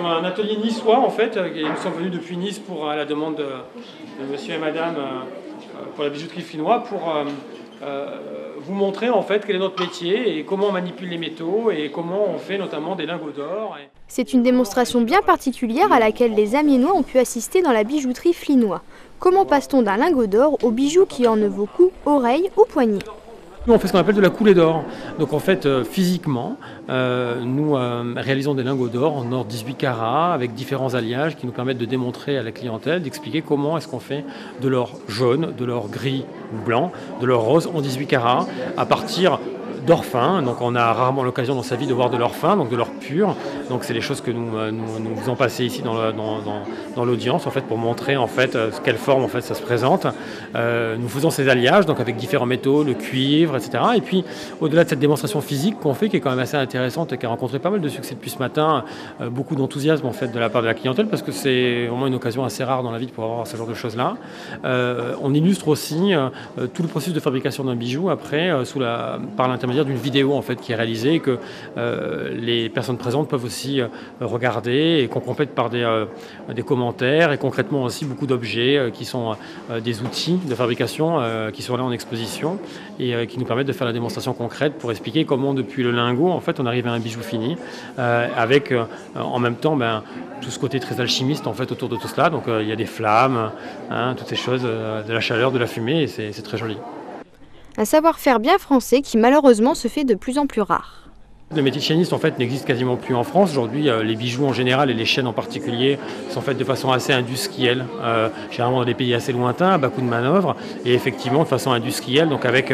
sommes un atelier niçois en fait, et nous sommes venus depuis Nice pour, à la demande de monsieur et madame pour la bijouterie Flinois pour vous montrer en fait quel est notre métier et comment on manipule les métaux et comment on fait notamment des lingots d'or. C'est une démonstration bien particulière à laquelle les Amiénois ont pu assister dans la bijouterie Flinois. Comment passe-t-on d'un lingot d'or au bijou qui orne vos cous, oreilles ou poignets? Nous, on fait ce qu'on appelle de la coulée d'or. Donc en fait, physiquement, nous réalisons des lingots d'or en or 18 carats avec différents alliages qui nous permettent de démontrer à la clientèle, d'expliquer comment est-ce qu'on fait de l'or jaune, de l'or gris ou blanc, de l'or rose en 18 carats à partir d'or fin. Donc on a rarement l'occasion dans sa vie de voir de l'or fin, donc de l'or pur. Donc c'est des choses que nous faisons passer ici dans l'audience en fait pour montrer en fait quelle forme en fait ça se présente. Nous faisons ces alliages donc avec différents métaux, le cuivre, etc. Et puis au-delà de cette démonstration physique qu'on fait qui est quand même assez intéressante et qui a rencontré pas mal de succès depuis ce matin, beaucoup d'enthousiasme en fait de la part de la clientèle parce que c'est vraiment une occasion assez rare dans la vie de pouvoir avoir ce genre de choses là. On illustre aussi tout le processus de fabrication d'un bijou après par l'intermédiaire d'une vidéo en fait qui est réalisée et que les personnes présentes peuvent aussi regarder et qu'on complète par des commentaires et concrètement aussi beaucoup d'objets qui sont des outils de fabrication qui sont là en exposition et qui nous permettent de faire la démonstration concrète pour expliquer comment depuis le lingot en fait on arrive à un bijou fini avec en même temps tout ce côté très alchimiste en fait autour de tout cela. Donc il y a des flammes, toutes ces choses, de la chaleur, de la fumée et c'est très joli. Un savoir-faire bien français qui malheureusement se fait de plus en plus rare. Le métier de chaîniste en fait n'existe quasiment plus en France. Aujourd'hui, les bijoux en général et les chaînes en particulier sont faites de façon assez industrielle, généralement dans des pays assez lointains, à bas coût de manœuvre, et effectivement de façon industrielle, donc avec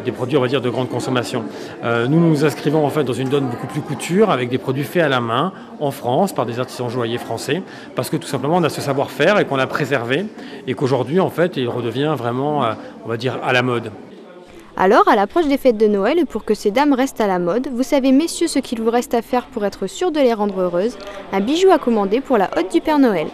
des produits on va dire de grande consommation. Nous nous inscrivons en fait dans une donne beaucoup plus couture, avec des produits faits à la main en France par des artisans joailliers français, parce que tout simplement on a ce savoir-faire et qu'on l'a préservé, et qu'aujourd'hui en fait il redevient vraiment, on va dire, à la mode. Alors, à l'approche des fêtes de Noël, et pour que ces dames restent à la mode, vous savez messieurs ce qu'il vous reste à faire pour être sûr de les rendre heureuses, un bijou à commander pour la hotte du Père Noël.